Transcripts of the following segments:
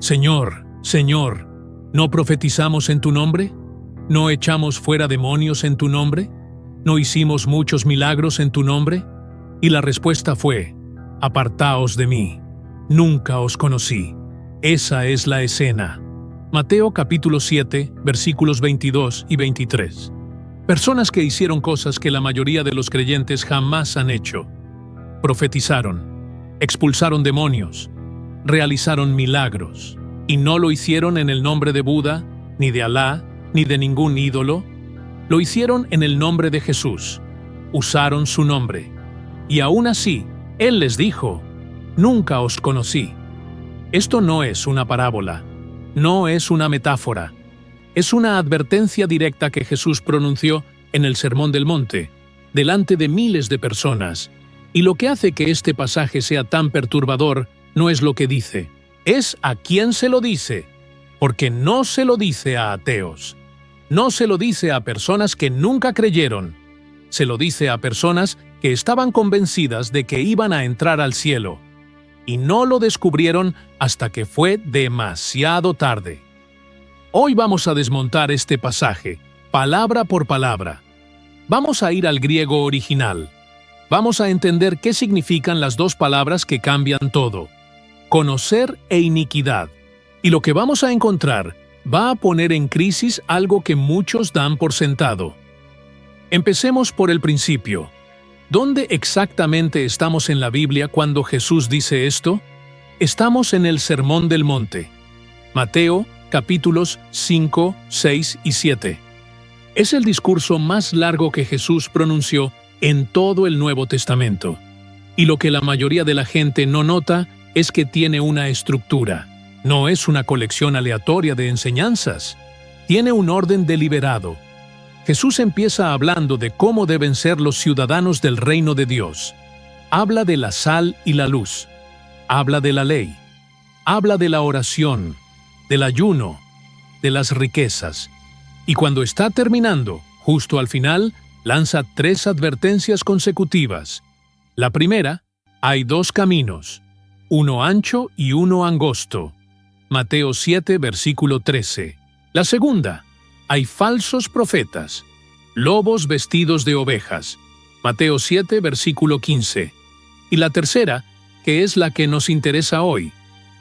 Señor, Señor, ¿no profetizamos en tu nombre? ¿No echamos fuera demonios en tu nombre? ¿No hicimos muchos milagros en tu nombre? Y la respuesta fue: apartaos de mí, nunca os conocí. Esa es la escena. Mateo capítulo 7, versículos 22 y 23. Personas que hicieron cosas que la mayoría de los creyentes jamás han hecho. Profetizaron, expulsaron demonios, realizaron milagros, y no lo hicieron en el nombre de Buda, ni de Alá, ni de ningún ídolo. Lo hicieron en el nombre de Jesús. Usaron su nombre. Y aún así, Él les dijo: nunca os conocí. Esto no es una parábola, no es una metáfora. Es una advertencia directa que Jesús pronunció en el Sermón del Monte, delante de miles de personas. Y lo que hace que este pasaje sea tan perturbador no es lo que dice, es a quién se lo dice, porque no se lo dice a ateos, no se lo dice a personas que nunca creyeron, se lo dice a personas que estaban convencidas de que iban a entrar al cielo, y no lo descubrieron hasta que fue demasiado tarde. Hoy vamos a desmontar este pasaje, palabra por palabra. Vamos a ir al griego original. Vamos a entender qué significan las dos palabras que cambian todo: conocer e iniquidad. Y lo que vamos a encontrar va a poner en crisis algo que muchos dan por sentado. Empecemos por el principio. ¿Dónde exactamente estamos en la Biblia cuando Jesús dice esto? Estamos en el Sermón del Monte. Mateo, capítulos 5, 6 y 7. Es el discurso más largo que Jesús pronunció en todo el Nuevo Testamento. Y lo que la mayoría de la gente no nota es que tiene una estructura. No es una colección aleatoria de enseñanzas. Tiene un orden deliberado. Jesús empieza hablando de cómo deben ser los ciudadanos del reino de Dios. Habla de la sal y la luz. Habla de la ley. Habla de la oración, del ayuno, de las riquezas. Y cuando está terminando, justo al final, lanza 3 advertencias consecutivas. La primera: hay 2 caminos, uno ancho y uno angosto. Mateo 7, versículo 13. La segunda: hay falsos profetas, lobos vestidos de ovejas. Mateo 7, versículo 15. Y la tercera, que es la que nos interesa hoy: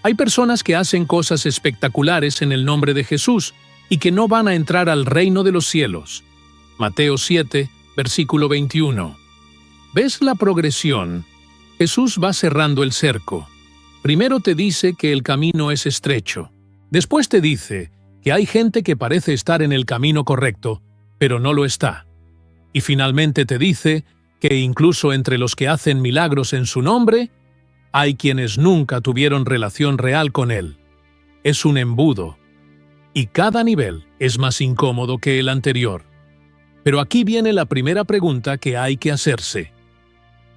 hay personas que hacen cosas espectaculares en el nombre de Jesús y que no van a entrar al reino de los cielos. Mateo 7, versículo 21. ¿Ves la progresión? Jesús va cerrando el cerco. Primero te dice que el camino es estrecho. Después te dice que hay gente que parece estar en el camino correcto, pero no lo está. Y finalmente te dice que incluso entre los que hacen milagros en su nombre, hay quienes nunca tuvieron relación real con Él. Es un embudo. Y cada nivel es más incómodo que el anterior. Pero aquí viene la primera pregunta que hay que hacerse.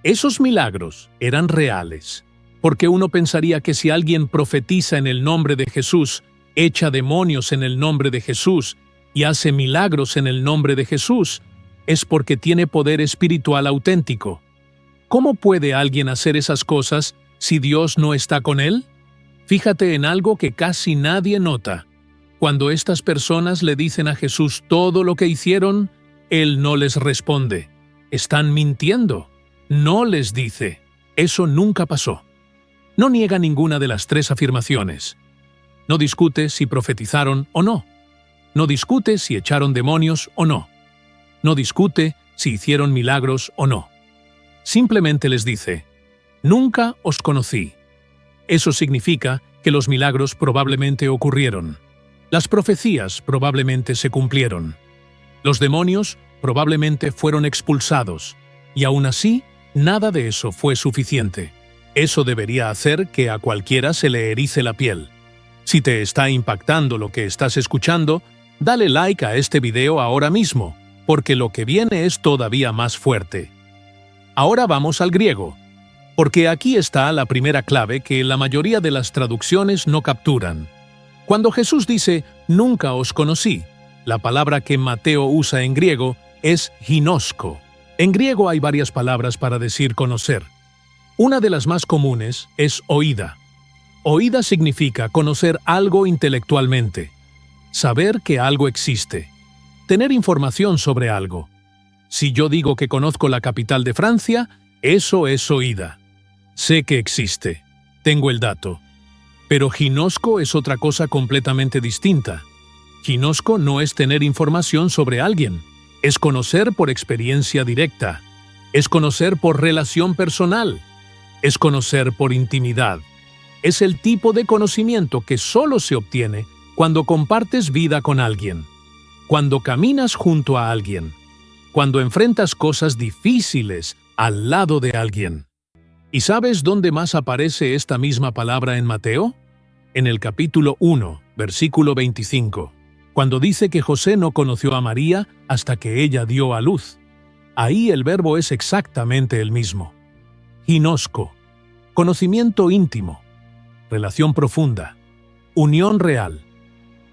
¿Esos milagros eran reales? Porque uno pensaría que si alguien profetiza en el nombre de Jesús, echa demonios en el nombre de Jesús y hace milagros en el nombre de Jesús, es porque tiene poder espiritual auténtico. ¿Cómo puede alguien hacer esas cosas si Dios no está con él? Fíjate en algo que casi nadie nota. Cuando estas personas le dicen a Jesús todo lo que hicieron, Él no les responde. Están mintiendo. No les dice. Eso nunca pasó. No niega ninguna de las 3 afirmaciones. No discute si profetizaron o no. No discute si echaron demonios o no. No discute si hicieron milagros o no. Simplemente les dice: nunca os conocí. Eso significa que los milagros probablemente ocurrieron. Las profecías probablemente se cumplieron. Los demonios probablemente fueron expulsados. Y aún así, nada de eso fue suficiente. Eso debería hacer que a cualquiera se le erice la piel. Si te está impactando lo que estás escuchando, dale like a este video ahora mismo, porque lo que viene es todavía más fuerte. Ahora vamos al griego, porque aquí está la primera clave que la mayoría de las traducciones no capturan. Cuando Jesús dice, nunca os conocí, la palabra que Mateo usa en griego es ginosko. En griego hay varias palabras para decir conocer. Una de las más comunes es oída. Oída significa conocer algo intelectualmente, saber que algo existe, tener información sobre algo. Si yo digo que conozco la capital de Francia, eso es oída. Sé que existe, tengo el dato. Pero ginosco es otra cosa completamente distinta. Ginosco no es tener información sobre alguien, es conocer por experiencia directa, es conocer por relación personal, es conocer por intimidad. Es el tipo de conocimiento que solo se obtiene cuando compartes vida con alguien, cuando caminas junto a alguien, cuando enfrentas cosas difíciles al lado de alguien. ¿Y sabes dónde más aparece esta misma palabra en Mateo? En el capítulo 1, versículo 25, cuando dice que José no conoció a María hasta que ella dio a luz. Ahí el verbo es exactamente el mismo. Ginosco, conocimiento íntimo, relación profunda, unión real.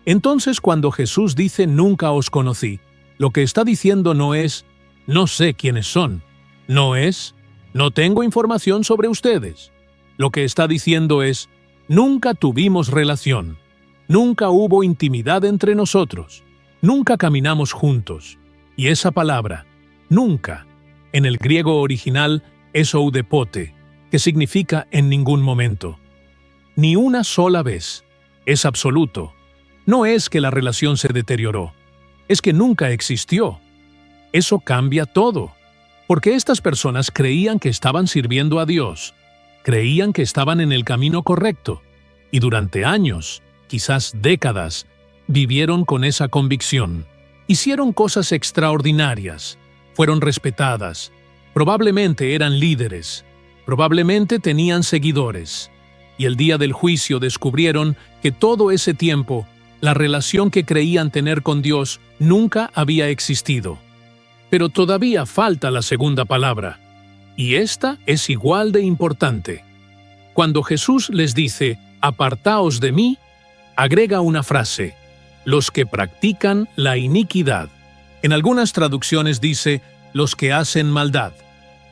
Entonces, cuando Jesús dice nunca os conocí, lo que está diciendo no es no sé quiénes son, no es no tengo información sobre ustedes. Lo que está diciendo es nunca tuvimos relación, nunca hubo intimidad entre nosotros, nunca caminamos juntos. Y esa palabra, nunca, en el griego original es oudepote, que significa en ningún momento. Ni una sola vez. Es absoluto. No es que la relación se deterioró, es que nunca existió. Eso cambia todo, porque estas personas creían que estaban sirviendo a Dios, creían que estaban en el camino correcto, y durante años, quizás décadas, vivieron con esa convicción. Hicieron cosas extraordinarias, fueron respetadas, probablemente eran líderes, probablemente tenían seguidores, y el día del juicio descubrieron que todo ese tiempo, la relación que creían tener con Dios nunca había existido. Pero todavía falta la segunda palabra, y esta es igual de importante. Cuando Jesús les dice, «Apartaos de mí», agrega una frase, «los que practican la iniquidad». En algunas traducciones dice, «los que hacen maldad».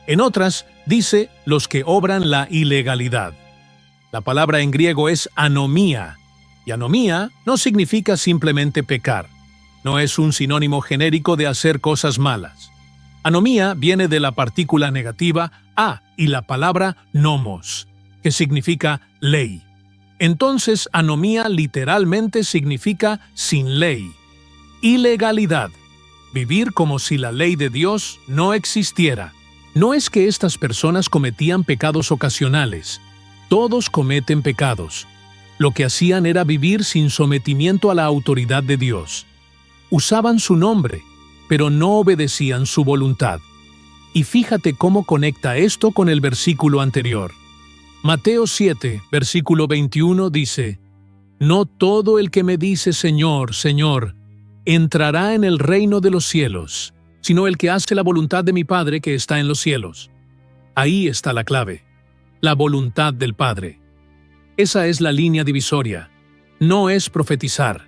En otras, dice, «los que obran la ilegalidad». La palabra en griego es anomía, y anomía no significa simplemente pecar. No es un sinónimo genérico de hacer cosas malas. Anomía viene de la partícula negativa a y la palabra nomos, que significa ley. Entonces, anomía literalmente significa sin ley. Ilegalidad. Vivir como si la ley de Dios no existiera. No es que estas personas cometían pecados ocasionales. Todos cometen pecados. Lo que hacían era vivir sin sometimiento a la autoridad de Dios. Usaban su nombre, pero no obedecían su voluntad. Y fíjate cómo conecta esto con el versículo anterior. Mateo 7, versículo 21 dice, «No todo el que me dice Señor, Señor, entrará en el reino de los cielos, sino el que hace la voluntad de mi Padre que está en los cielos». Ahí está la clave, la voluntad del Padre. Esa es la línea divisoria. No es profetizar,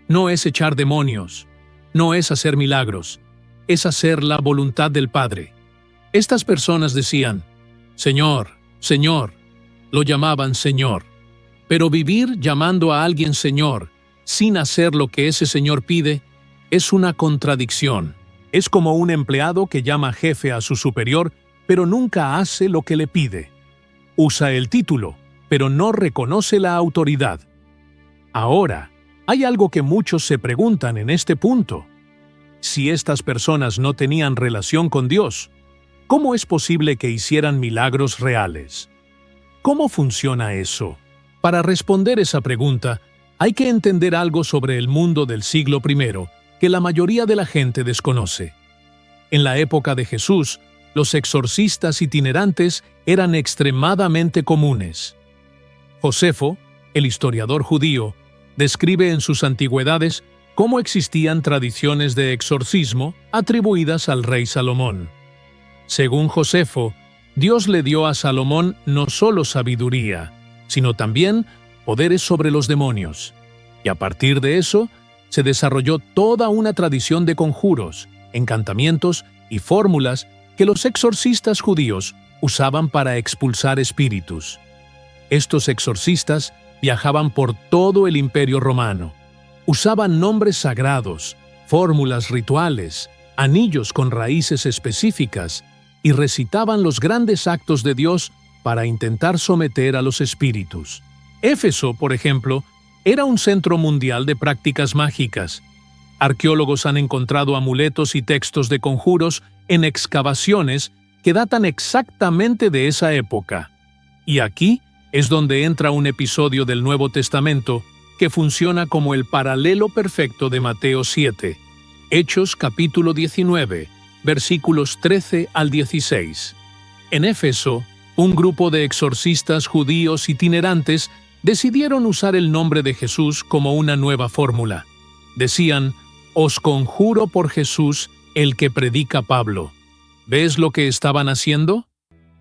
no es echar demonios, no es hacer milagros, es hacer la voluntad del Padre. Estas personas decían, Señor, Señor, lo llamaban Señor. Pero vivir llamando a alguien Señor, sin hacer lo que ese Señor pide, es una contradicción. Es como un empleado que llama jefe a su superior, pero nunca hace lo que le pide. Usa el título, pero no reconoce la autoridad. Ahora, hay algo que muchos se preguntan en este punto. Si estas personas no tenían relación con Dios, ¿cómo es posible que hicieran milagros reales? ¿Cómo funciona eso? Para responder esa pregunta, hay que entender algo sobre el mundo del siglo I que la mayoría de la gente desconoce. En la época de Jesús, los exorcistas itinerantes eran extremadamente comunes. Josefo, el historiador judío, describe en sus antigüedades cómo existían tradiciones de exorcismo atribuidas al rey Salomón. Según Josefo, Dios le dio a Salomón no solo sabiduría, sino también poderes sobre los demonios. Y a partir de eso, se desarrolló toda una tradición de conjuros, encantamientos y fórmulas que los exorcistas judíos usaban para expulsar espíritus. Estos exorcistas Viajaban por todo el Imperio Romano. Usaban nombres sagrados, fórmulas rituales, anillos con raíces específicas y recitaban los grandes actos de Dios para intentar someter a los espíritus. Éfeso, por ejemplo, era un centro mundial de prácticas mágicas. Arqueólogos han encontrado amuletos y textos de conjuros en excavaciones que datan exactamente de esa época. Y aquí es donde entra un episodio del Nuevo Testamento que funciona como el paralelo perfecto de Mateo 7. Hechos capítulo 19, versículos 13 al 16. En Éfeso, un grupo de exorcistas judíos itinerantes decidieron usar el nombre de Jesús como una nueva fórmula. Decían: «Os conjuro por Jesús, el que predica Pablo». ¿Ves lo que estaban haciendo?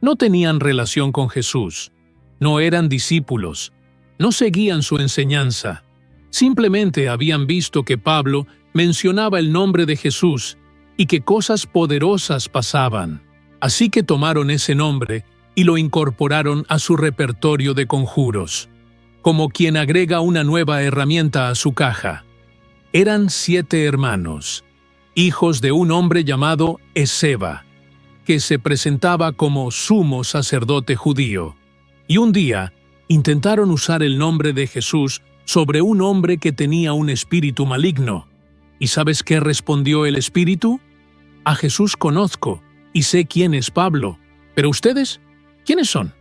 No tenían relación con Jesús. No eran discípulos. No seguían su enseñanza. Simplemente habían visto que Pablo mencionaba el nombre de Jesús y que cosas poderosas pasaban. Así que tomaron ese nombre y lo incorporaron a su repertorio de conjuros, como quien agrega una nueva herramienta a su caja. Eran 7 hermanos, hijos de un hombre llamado Esceva, que se presentaba como sumo sacerdote judío. Y un día intentaron usar el nombre de Jesús sobre un hombre que tenía un espíritu maligno. ¿Y sabes qué respondió el espíritu? A Jesús conozco y sé quién es Pablo, pero ustedes, ¿quiénes son?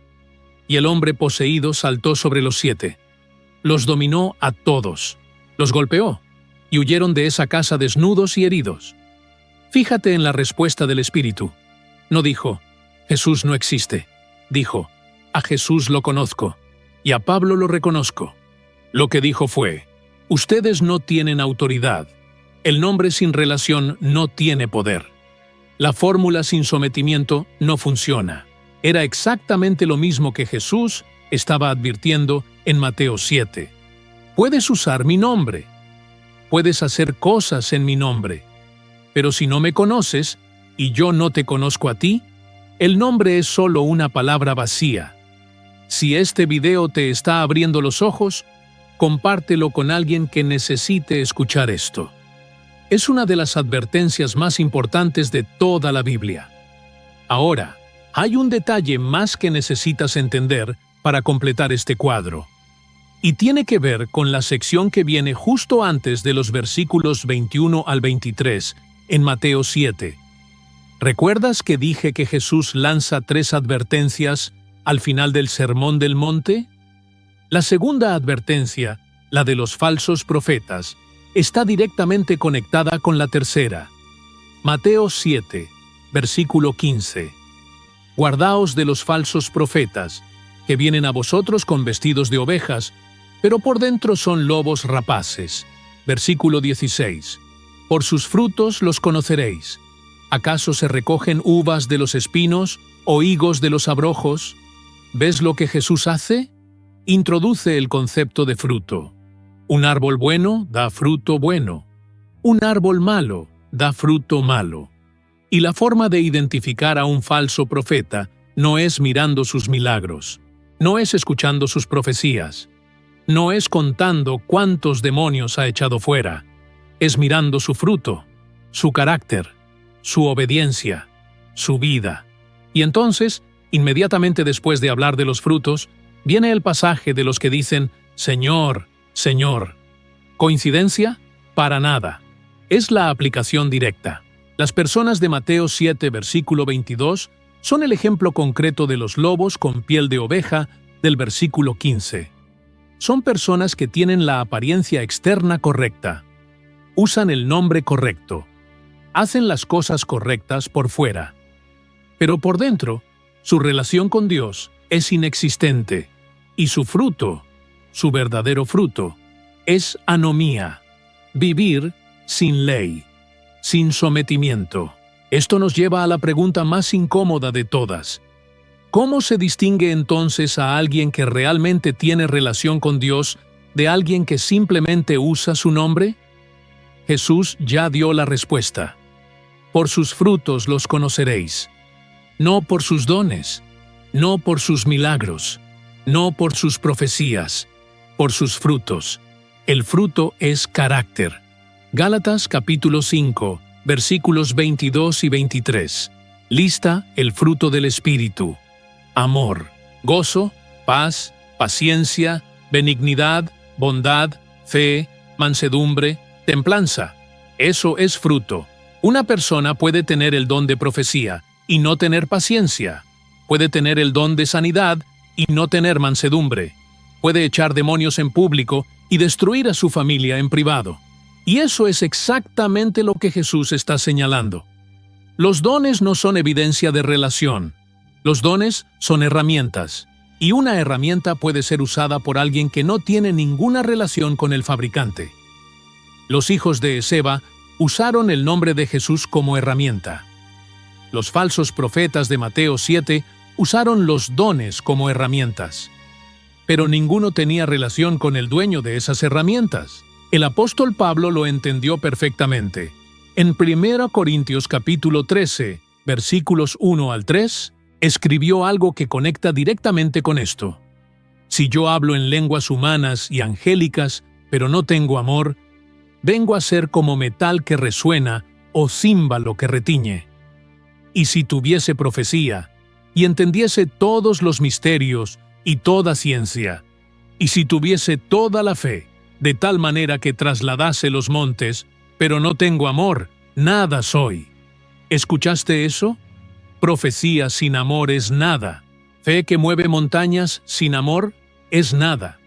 Y el hombre poseído saltó sobre los 7. Los dominó a todos, los golpeó y huyeron de esa casa desnudos y heridos. Fíjate en la respuesta del espíritu. No dijo: Jesús no existe. Dijo: a Jesús lo conozco y a Pablo lo reconozco. Lo que dijo fue: ustedes no tienen autoridad. El nombre sin relación no tiene poder. La fórmula sin sometimiento no funciona. Era exactamente lo mismo que Jesús estaba advirtiendo en Mateo 7. Puedes usar mi nombre. Puedes hacer cosas en mi nombre. Pero si no me conoces y yo no te conozco a ti, el nombre es solo una palabra vacía. Si este video te está abriendo los ojos, compártelo con alguien que necesite escuchar esto. Es una de las advertencias más importantes de toda la Biblia. Ahora, hay un detalle más que necesitas entender para completar este cuadro. Y tiene que ver con la sección que viene justo antes de los versículos 21 al 23 en Mateo 7. ¿Recuerdas que dije que Jesús lanza 3 advertencias al final del Sermón del Monte? La segunda advertencia, la de los falsos profetas, está directamente conectada con la tercera. Mateo 7, versículo 15. Guardaos de los falsos profetas, que vienen a vosotros con vestidos de ovejas, pero por dentro son lobos rapaces. Versículo 16. Por sus frutos los conoceréis. ¿Acaso se recogen uvas de los espinos o higos de los abrojos? ¿Ves lo que Jesús hace? Introduce el concepto de fruto. Un árbol bueno da fruto bueno. Un árbol malo da fruto malo. Y la forma de identificar a un falso profeta no es mirando sus milagros, no es escuchando sus profecías, no es contando cuántos demonios ha echado fuera, es mirando su fruto, su carácter, su obediencia, su vida. Y entonces, inmediatamente después de hablar de los frutos, viene el pasaje de los que dicen: Señor, Señor. ¿Coincidencia? Para nada. Es la aplicación directa. Las personas de Mateo 7, versículo 22, son el ejemplo concreto de los lobos con piel de oveja del versículo 15. Son personas que tienen la apariencia externa correcta, usan el nombre correcto, hacen las cosas correctas por fuera, pero por dentro, su relación con Dios es inexistente y su fruto, su verdadero fruto, es anomía, vivir sin ley, sin sometimiento. Esto nos lleva a la pregunta más incómoda de todas. ¿Cómo se distingue entonces a alguien que realmente tiene relación con Dios de alguien que simplemente usa su nombre? Jesús ya dio la respuesta. Por sus frutos los conoceréis. No por sus dones, no por sus milagros, no por sus profecías, por sus frutos. El fruto es carácter. Gálatas capítulo 5, versículos 22 y 23. Lista el fruto del Espíritu: amor, gozo, paz, paciencia, benignidad, bondad, fe, mansedumbre, templanza. Eso es fruto. Una persona puede tener el don de profecía y no tener paciencia. Puede tener el don de sanidad y no tener mansedumbre. Puede echar demonios en público y destruir a su familia en privado. Y eso es exactamente lo que Jesús está señalando. Los dones no son evidencia de relación. Los dones son herramientas. Y una herramienta puede ser usada por alguien que no tiene ninguna relación con el fabricante. Los hijos de Esceva usaron el nombre de Jesús como herramienta. Los falsos profetas de Mateo 7 usaron los dones como herramientas. Pero ninguno tenía relación con el dueño de esas herramientas. El apóstol Pablo lo entendió perfectamente. En 1 Corintios capítulo 13, versículos 1 al 3, escribió algo que conecta directamente con esto. Si yo hablo en lenguas humanas y angélicas, pero no tengo amor, vengo a ser como metal que resuena o címbalo que retiñe. Y si tuviese profecía, y entendiese todos los misterios y toda ciencia, y si tuviese toda la fe, de tal manera que trasladase los montes, pero no tengo amor, nada soy. ¿Escuchaste eso? Profecía sin amor es nada. Fe que mueve montañas sin amor es nada.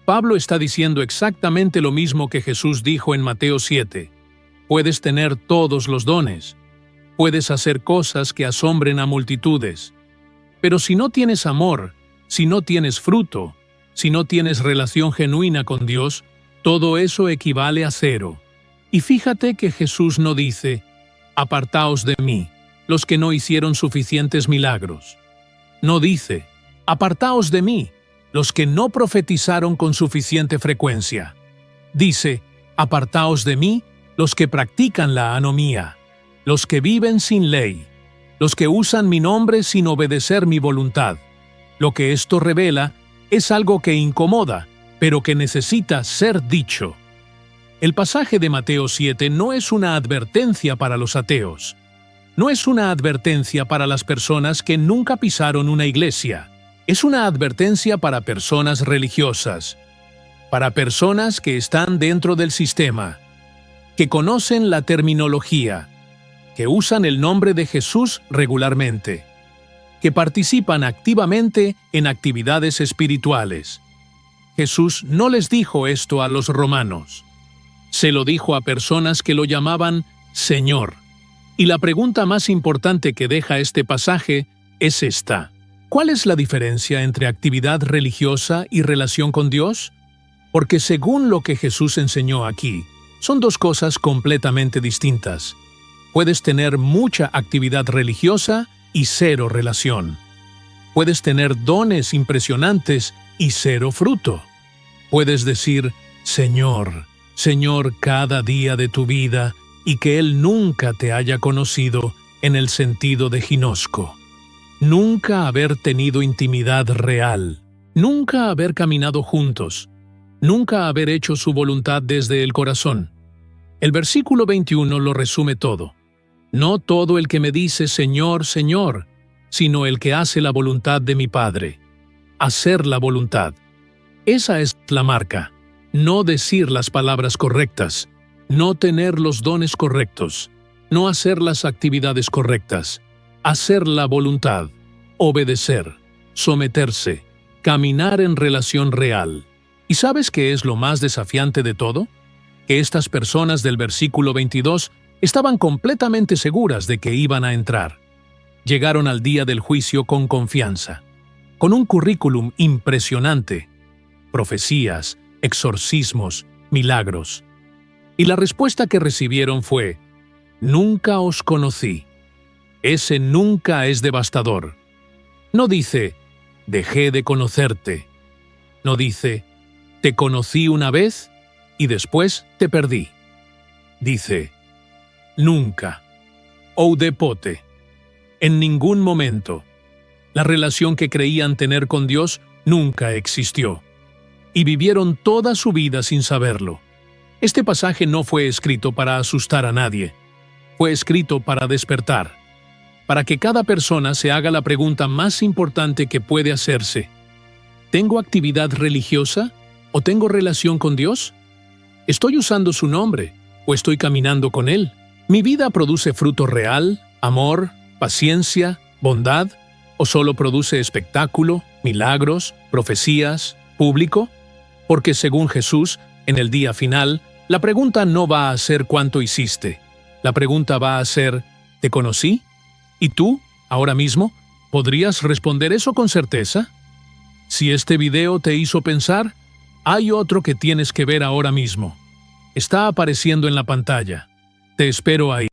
Pablo está diciendo exactamente lo mismo que Jesús dijo en Mateo 7. Puedes tener todos los dones. Puedes hacer cosas que asombren a multitudes. Pero si no tienes amor, si no tienes fruto, si no tienes relación genuina con Dios, todo eso equivale a cero. Y fíjate que Jesús no dice, apartaos de mí, los que no hicieron suficientes milagros. No dice, apartaos de mí, los que no profetizaron con suficiente frecuencia. Dice, apartaos de mí, los que practican la anomía, los que viven sin ley, los que usan mi nombre sin obedecer mi voluntad. Lo que esto revela es algo que incomoda, pero que necesita ser dicho. El pasaje de Mateo 7 no es una advertencia para los ateos. No es una advertencia para las personas que nunca pisaron una iglesia. Es una advertencia para personas religiosas, para personas que están dentro del sistema, que conocen la terminología, que usan el nombre de Jesús regularmente, que participan activamente en actividades espirituales. Jesús no les dijo esto a los romanos. Se lo dijo a personas que lo llamaban Señor. Y la pregunta más importante que deja este pasaje es esta. ¿Cuál es la diferencia entre actividad religiosa y relación con Dios? Porque según lo que Jesús enseñó aquí, son dos cosas completamente distintas. Puedes tener mucha actividad religiosa y cero relación. Puedes tener dones impresionantes y cero fruto. Puedes decir, Señor, Señor cada día de tu vida, y que Él nunca te haya conocido en el sentido de ginosco. Nunca haber tenido intimidad real, nunca haber caminado juntos, nunca haber hecho su voluntad desde el corazón. El versículo 21 lo resume todo. No todo el que me dice Señor, Señor, sino el que hace la voluntad de mi Padre. Hacer la voluntad. Esa es la marca. No decir las palabras correctas, no tener los dones correctos, no hacer las actividades correctas. Hacer la voluntad, obedecer, someterse, caminar en relación real. ¿Y sabes qué es lo más desafiante de todo? Que estas personas del versículo 22 estaban completamente seguras de que iban a entrar. Llegaron al día del juicio con confianza, con un currículum impresionante, profecías, exorcismos, milagros. Y la respuesta que recibieron fue, nunca os conocí. Ese nunca es devastador. No dice, dejé de conocerte. No dice, te conocí una vez y después te perdí. Dice, nunca. Oudepote. En ningún momento. La relación que creían tener con Dios nunca existió. y vivieron toda su vida sin saberlo. Este pasaje no fue escrito para asustar a nadie. Fue escrito para despertar, para que cada persona se haga la pregunta más importante que puede hacerse. ¿Tengo actividad religiosa o tengo relación con Dios? ¿Estoy usando su nombre o estoy caminando con Él? ¿Mi vida produce fruto real, amor, paciencia, bondad? ¿O solo produce espectáculo, milagros, profecías, público? Porque según Jesús, en el día final, la pregunta no va a ser ¿cuánto hiciste? La pregunta va a ser ¿te conocí? ¿Y tú, ahora mismo, podrías responder eso con certeza? Si este video te hizo pensar, hay otro que tienes que ver ahora mismo. Está apareciendo en la pantalla. Te espero ahí.